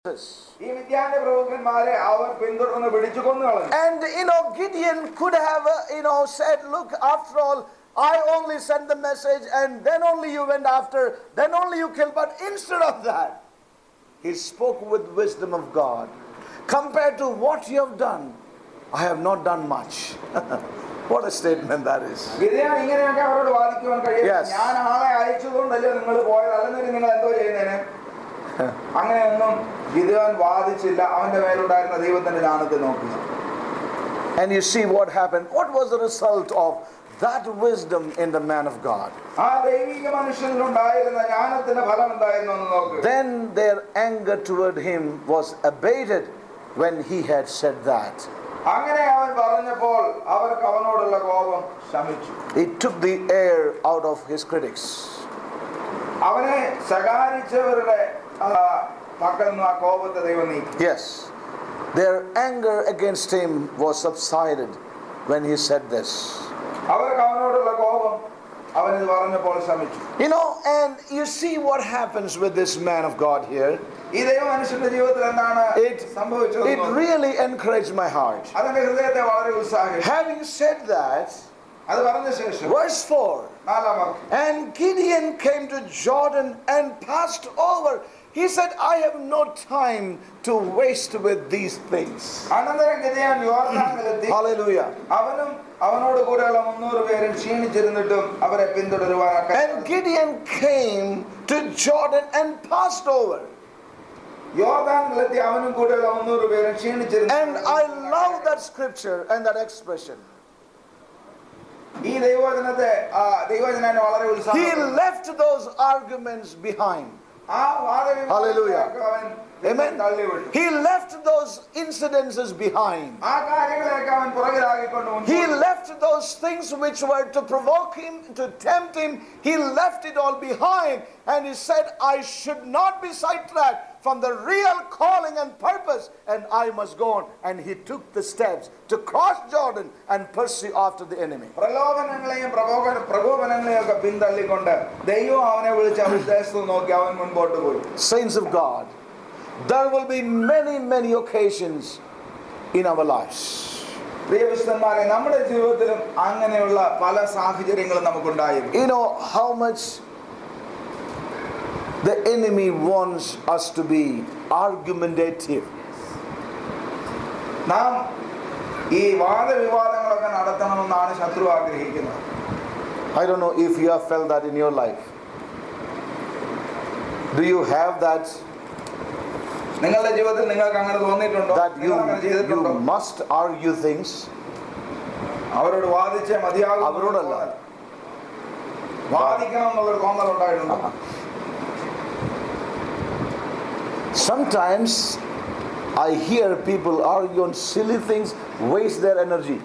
And Gideon could have said, look, after all, I only sent the message and then only you went after, then only you killed. But instead of that, he spoke with wisdom of God. Compared to what you have done, I have not done much. What a statement that is. Yes. And you see what happened. What was the result of that wisdom in the man of God? Then their anger toward him was abated when he had said that. It took the air out of his critics. Yes, their anger against him was subsided when he said this. And you see what happens with this man of God here. It really encouraged my heart. Having said that, verse 4, and Gideon came to Jordan and passed over. He said, I have no time to waste with these things. Hallelujah. And Gideon came to Jordan and passed over. And I love that scripture and that expression. He left those arguments behind. Hallelujah. Amen. He left those incidences behind. He left those things which were to provoke him, to tempt him. He left it all behind. And he said, I should not be sidetracked from the real calling and purpose, and I must go on. And he took the steps to cross Jordan and pursue after the enemy. Saints of God, there will be many, many occasions in our lives. You know how much the enemy wants us to be argumentative. I don't know if you have felt that in your life. Do you have that? That you must argue things. Sometimes I hear people argue on silly things, waste their energy.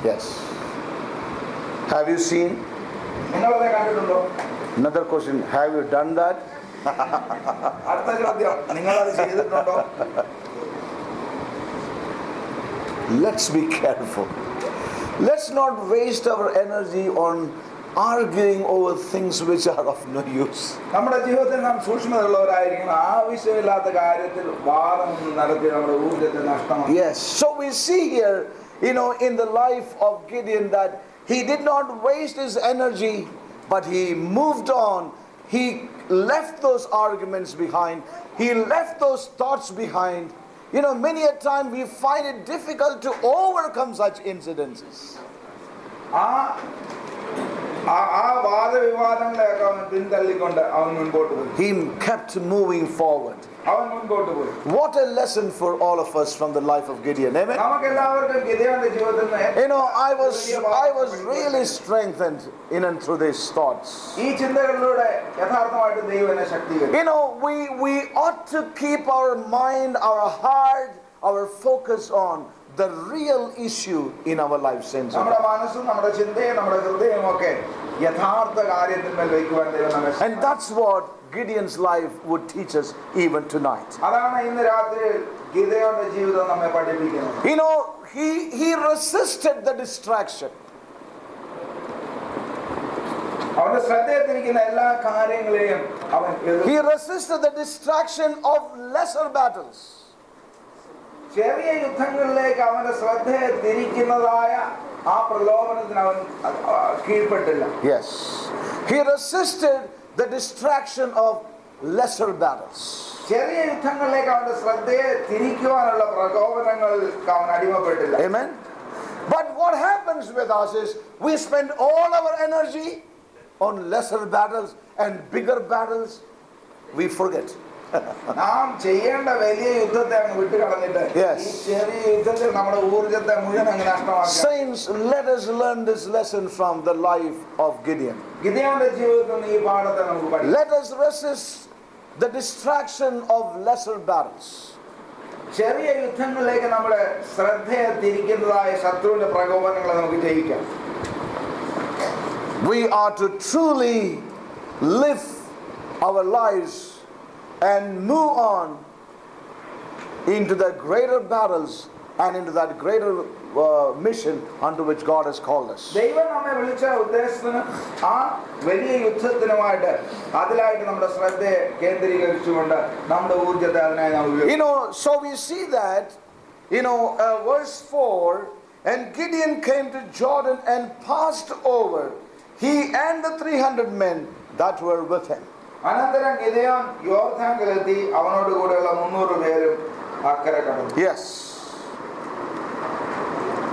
Yes. Have you seen? Another question. Have you done that? Let's be careful. Let's not waste our energy on arguing over things which are of no use. Yes. So we see here, in the life of Gideon, that he did not waste his energy, but he moved on. He left those arguments behind. He left those thoughts behind. Many a time we find it difficult to overcome such incidences. He kept moving forward. What a lesson for all of us from the life of Gideon. Amen. I was really strengthened in and through these thoughts. We ought to keep our mind, our heart, our focus on the real issue in our lives. And that's what Gideon's life would teach us even tonight. he resisted the distraction. അവന്റെ ശ്രദ്ധയെ തിരിക്കുന്ന എല്ലാ കാര്യങ്ങളെയും അവൻ He resisted the distraction of lesser battles. ചെറിയ യുദ്ധങ്ങളിലേക്ക് അവന്റെ ശ്രദ്ധയെ തിരിക്കുന്നതായ ആ പ്രലോഭനത്തിന് അവൻ കീഴ്പ്പെട്ടില്ല. Yes. He resisted the distraction of lesser battles. ചെറിയ യുദ്ധങ്ങളിലേക്ക് അവന്റെ ശ്രദ്ധയെ തിരിക്കുവാനുള്ള പ്രലോഭനങ്ങൾക്ക് അവൻ അടിമപ്പെട്ടില്ല. Amen. But what happens with us is we spend all our energy on lesser battles, and bigger battles we forget. നാം ചെയ്യേണ്ട വലിയ യുദ്ധത്തെ അങ്ങ് വിട്ടു കളഞ്ഞിട്ട് ഈ ചെറിയ യുദ്ധത്തിൽ നമ്മുടെ ഊർജ്ജത്തെ മുഴുവൻ അങ്ങ് നഷ്ടമാക്കി. Saints, let us learn this lesson from the life of Gideon. ഗിദെയോന്റെ ജീവിതത്തിൽ നിന്ന് ഈ പാഠത്തെ നമുക്ക് പഠിക്കാം. Let us resist the distraction of lesser battles. ചെറിയ യുദ്ധങ്ങളിലേക്ക് നമ്മുടെ ശ്രദ്ധയെ തിരിക്കുന്നതായ ശത്രുവിന്റെ പ്രകോപനങ്ങളെ നമുക്ക് ജയിക്കാം. We are to truly live our lives and move on into the greater battles and into that greater mission unto which God has called us. ദൈവം നമ്മെ വിളിച്ച ഉദ്ദേശത്തിന് ആ വലിയ യുദ്ധത്തിനുമായിട്ട് അതിലായിട്ട് നമ്മുടെ ശ്രദ്ധയെ കേന്ദ്രീകരിച്ചുകൊണ്ട് നമ്മുടെ ഊർജ്ജത്തെ അതിനായി നാം ഉപയോഗിക്കും. So we see that, verse 4, and Gideon came to Jordan and passed over, he and the 300 men that were with him. അനന്തരം ഗിദെയോൻ യോർദാനിലെത്തി അവനോട് കൂടെയുള്ള 300 പേരും അക്കരെ കടന്നു. Yes.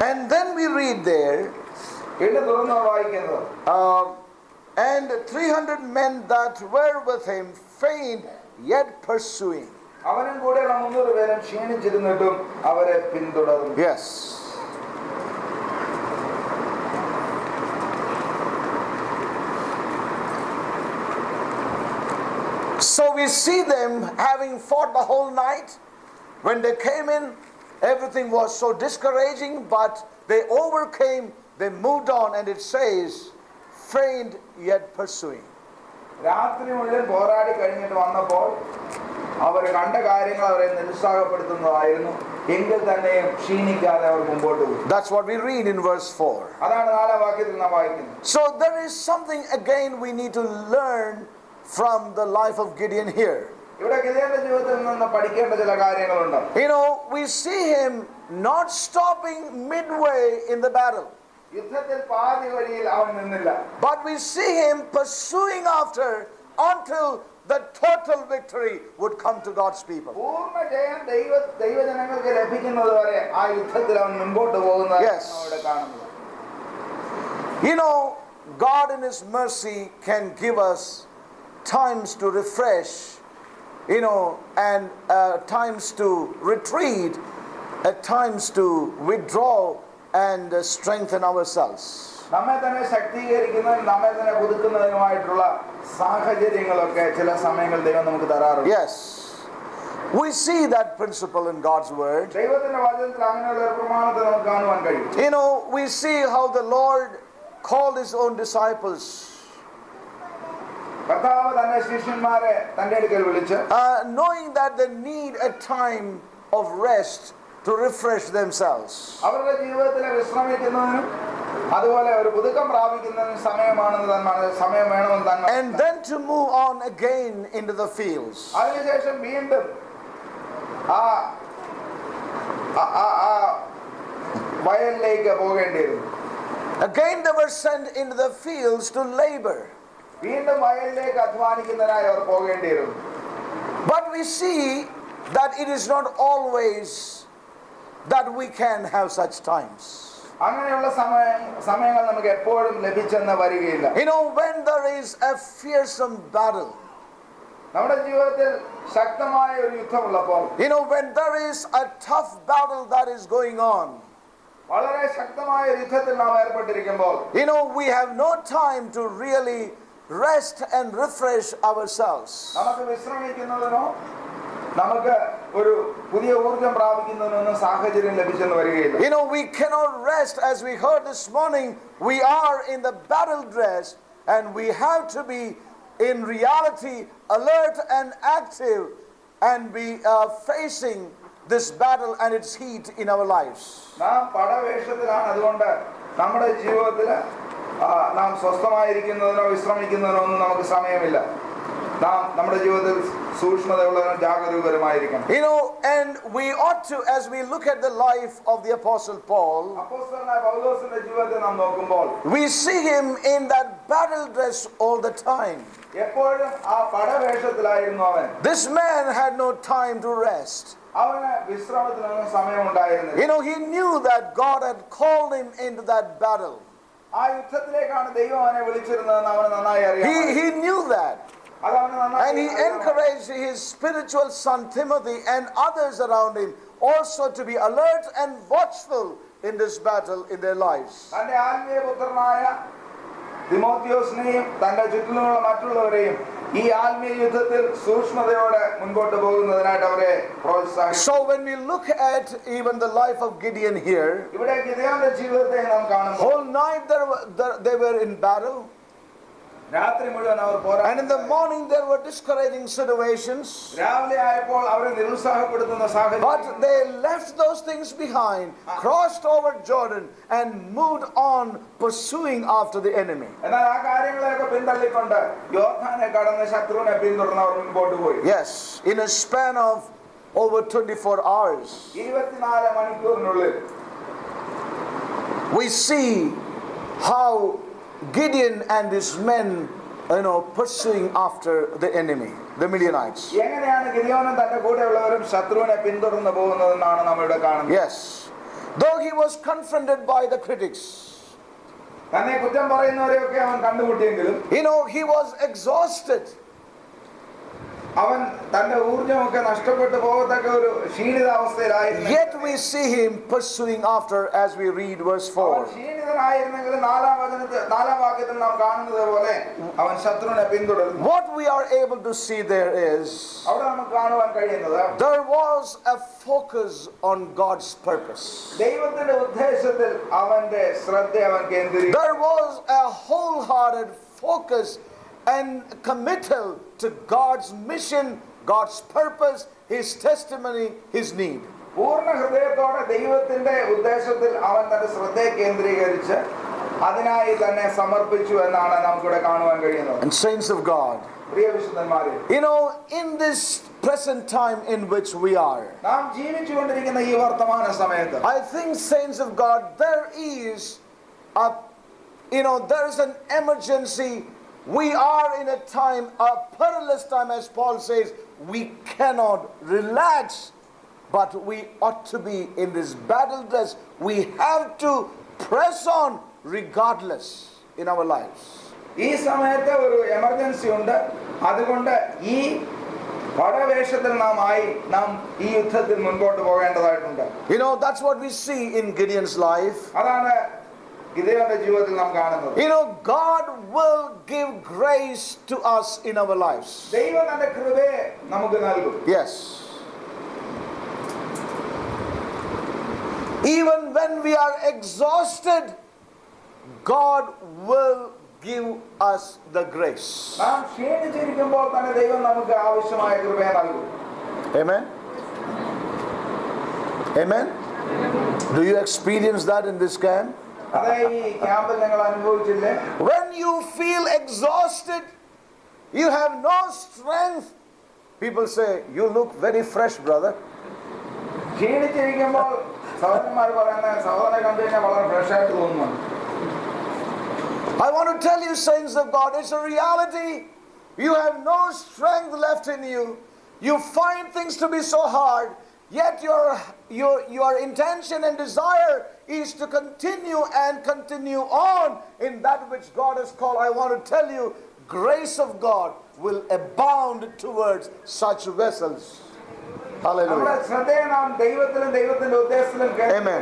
And then we read there, and 300 men that were with him faint, yet pursuing. അവനും കൂടെയുള്ള 300 പേരും ക്ഷീണിച്ചിരുന്നിട്ടും അവരെ പിന്തുടർന്നു. Yes. So we see them having fought the whole night. When they came in, everything was so discouraging, but they overcame, they moved on, and it says, faint yet pursuing. രാത്രി മുഴുവൻ പോരാടി കഴിഞ്ഞിട്ട് വന്നപ്പോൾ അവർ കണ്ട കാര്യങ്ങൾ അവരെ നിരുത്സാഹപ്പെടുത്തുന്നതായിരുന്നു. എങ്കിൽ തന്നെയും ക്ഷീണിക്കാതെ അവർ മുമ്പോട്ട് പോയി. That's what we read in verse 4. അതാണ് 4ാം വാക്യത്തിൽ നാം വായിക്കുന്നത്. So there is something again we need to learn from the life of Gideon here. ഇവിടെ ഗിദെയോന്റെ ജീവിതത്തിൽ നിന്ന് പഠിക്കേണ്ട ചില കാര്യങ്ങളുണ്ട്. We see him not stopping midway in the battle. യുദ്ധത്തിൽ പാതി വഴിയിൽ അവൻ നിന്നില്ല. But we see him pursuing after until the total victory would come to God's people. പൂർണ്ണ ജയം ദൈവജനങ്ങൾക്ക് ലഭിക്കുന്നത് വരെ ആ യുദ്ധത്തിൽ അവൻ മുമ്പോട്ട് പോകുന്നത് അവിടെ കാണുന്നു. God in his mercy can give us times to refresh, and times to retreat, at times to withdraw and strengthen ourselves. നമ്മെ തന്നെ ശക്തീകരിക്കുന്നതിനും നമ്മെ തന്നെ പുതുക്കുന്നതിനുമായിട്ടുള്ള സാഹചര്യങ്ങളൊക്കെ ചില സമയങ്ങൾ ദൈവം നമുക്ക് തരാറുണ്ട്. Yes. We see that principle in God's word. ദൈവത്തിന്റെ വചനത്തിൽ അങ്ങനെയുള്ള ഒരു പ്രമാണത്തെ നമുക്ക് കാണുവാൻ കഴിയും. We see how the Lord called his own disciples. കർത്താവ് തന്റെ ശിഷ്യന്മാരെ തന്റെ അടുക്കൽ വിളിച്ച് knowing that they need a time of rest to refresh themselves. അവരുടെ ജീവിതത്തിലെ വിശ്രമിക്കുന്നതിനും അതുപോലെ ഒരു പുതുക്കം പ്രാപിക്കുന്നതിനും സമയം വേണമെന്ന് തന്നെ. And then to move on again into the fields. അതിനുശേഷം വീണ്ടും വയലിലേക്ക് പോകേണ്ടിയിരുന്നു. Again they were sent into the fields to labor. വീണ്ടും വയലിലേക്ക് അധ്വാനിക്കുന്നതിനായി അവർ പോകേണ്ടിയിരുന്നു. But we see that it is not always that we can have such times. അങ്ങനെയുള്ള സമയങ്ങൾ നമുക്ക് എപ്പോഴും ലഭിച്ചെന്ന് വരികയില്ല. When there is a fearsome battle, നമ്മുടെ ജീവിതത്തിൽ ശക്തമായ ഒരു യുദ്ധമുള്ളപ്പോൾ, when there is a tough battle that is going on, വളരെ ശക്തമായ യുദ്ധത്തിൽ നാം ഏർപ്പെട്ടിരിക്കുമ്പോൾ, we have no time to really rest and refresh ourselves. നമുക്ക് വിശ്രമിക്കുന്നതിനോ നമുക്ക് ഒരു പുതിയ ഊർജ്ജം പ്രാപിക്കുന്നതിനോ സാഹചര്യം ലഭിച്ചെന്ന് വരികയില്ല. We cannot rest. As we heard this morning, we are in the battle dress, and we have to be in reality alert and active, and be facing this battle and its heat in our lives. നാം പടവേഷത്തിലാണ്. അതുകൊണ്ട് നമ്മുടെ ജീവിതത്തിൽ നാം സ്വസ്ഥമായിരിക്കുന്നതിനോ വിശ്രമിക്കുന്നതിനോ ഒന്നും നമുക്ക് സമയമില്ല. നാം നമ്മുടെ ജീവിതത്തിൽ സൂക്ഷ്മതയുള്ളവരും ജാഗരൂകരുമായിരിക്കണം. You know, and we ought to, as we look at the life of the Apostle Paul, അപ്പോസ്തലനായ പൗലോസിന്റെ ജീവിതത്തെ നാം നോക്കുമ്പോൾ we see him in that battle dress all the time. എപ്പോഴും ആ പടവേഷത്തിലായിരുന്നു അവൻ. This man had no time to rest. അവന് വിശ്രമത്തിനൊന്നും സമയമുണ്ടായിരുന്നില്ല. You know, he knew that God had called him into that battle. ആ യുദ്ധത്തിലേക്കാണ് ദൈവം അവനെ വിളിച്ചിരുന്നതെന്ന് അവന് നന്നായി അറിയാം. He knew that. And he encouraged his spiritual son Timothy and others around him also to be alert and watchful in this battle in their lives. തന്റെ ആത്മീയ പുത്രനായ തിമോത്തിയോസിനെയും തന്റെ ചുറ്റിലുമുള്ള മറ്റുള്ളവരെയും ഈ ആത്മീയ യുദ്ധത്തിൽ സൂക്ഷ്മതയോടെ മുൻപോട്ട് പോകുന്നതിനായിട്ട് അവരെ പ്രോത്സാഹിപ്പിച്ചു. So when we look at even the life of Gideon here, ഇവിടെ ഗിദെയോന്റെ ജീവിതത്തെ നാം കാണുമ്പോൾ whole night they were in battle. രാത്രി മുഴുവൻ അവർ പോരാടി. And in the morning there were discouraging situations. രാവിലെ ആയപ്പോൾ അവരെ നിരുത്സാഹപ്പെടുത്തുന്ന സാഹചര്യം. But they left those things behind, crossed over Jordan and moved on pursuing after the enemy. എന്നാൽ ആ കാര്യങ്ങളെയൊക്കെ പിന്തള്ളിക്കൊണ്ട് യോർദാനെ കടന്ന് ശത്രുവിനെ പിന്തുടർന്ന് അവർ മുൻപോട്ട് പോയി. Yes, in a span of over 24 hours. 24 മണിക്കൂറിനുള്ളിൽ we see how Gideon and his men, pursuing after the enemy, the Midianites. എങ്ങനെയാണ് ഗിദെയോനും തന്റെ കൂടെയുള്ളവരും ശത്രുവിനെ പിന്തുടർന്ന് പോകുന്നതെന്നാണ് നമ്മൾ ഇവിടെ കാണുന്നത്. Yes, though he was confronted by the critics, തന്നെ കുറ്റം പറയുന്നവരെയൊക്കെ അവൻ കണ്ടുമുട്ടിയെങ്കിലും he was exhausted. അവൻ തന്റെ ഊർജ്ജമൊക്കെ നഷ്ടപ്പെട്ടു പോകത്തക്ക ഒരു ക്ഷീണിതാവസ്ഥയിലായിരുന്നു. Yet we see him pursuing after as we read verse 4. ക്ഷീണിതനായിരുന്നെങ്കിലും നാലാം വാക്യത്തിൽ നാം കാണുന്നത് പോലെ അവൻ ശത്രുവിനെ പിന്തുടർന്നു. What we are able to see there is അവിടെ നമുക്ക് കാണുവാൻ കഴിയുന്നത് there was a focus on God's purpose. ദൈവത്തിന്റെ ഉദ്ദേശത്തിൽ അവന്റെ ശ്രദ്ധ അവൻ കേന്ദ്രീകരിച്ചു. There was a wholehearted focus and committal to God's mission, God's purpose, His testimony, His need. പൂർണ്ണ ഹൃദയത്തോടെ ദൈവത്തിന്റെ ഉദ്ദേശത്തിൽ അവൻ തന്റെ ശ്രദ്ധയെ കേന്ദ്രീകരിച്ച് അതിനായി തന്നെ സമർപ്പിച്ചു എന്നാണ് നമുക്കിവിടെ കാണുവാൻ കഴിയുന്നത്. And saints of God, പ്രിയ വിശുദ്ധന്മാരെ, in this present time in which we are, നാം ജീവിച്ചുകൊണ്ടിരിക്കുന്ന ഈ വർത്തമാന സമയത്ത് I think, saints of God, there is an emergency. We are in a time, a perilous time, as Paul says. We cannot relax, but we ought to be in this battle dress. We have to press on regardless in our lives. ഈ സമയത്ത് ഒരു emergency ഉണ്ട്. അതുകൊണ്ട് ഈ പടവേഷത്തിൽ നാം ഈ യുദ്ധത്തിൽ മുൻപോട്ട് പോകേണ്ടതായിട്ടുണ്ട്. That's what we see in Gideon's life. അതാണ് ഗിദെയോന്റെ ജീവിതത്തിൽ നാം കാണുന്നത്. God will give grace to us in our lives. ദൈവം തന്റെ കൃപയെ നമുക്ക് നൽകും. Yes. Even when we are exhausted, God will give us the grace. നാം ക്ഷീണിച്ചിരിക്കുമ്പോൾ തന്നെ ദൈവം നമുക്ക് ആവശ്യമായ കൃപയെ നൽകും. Amen. Amen. Do you experience that in this camp? When you feel exhausted, you have no strength, people say, you look very fresh, brother. I want to tell you, saints of God, it's a reality. You have no strength left in you. You find things to be so hard. Yet your intention and desire is to continue on in that which God has called. I want to tell you, grace of God will abound towards such vessels. Hallelujah. Amen.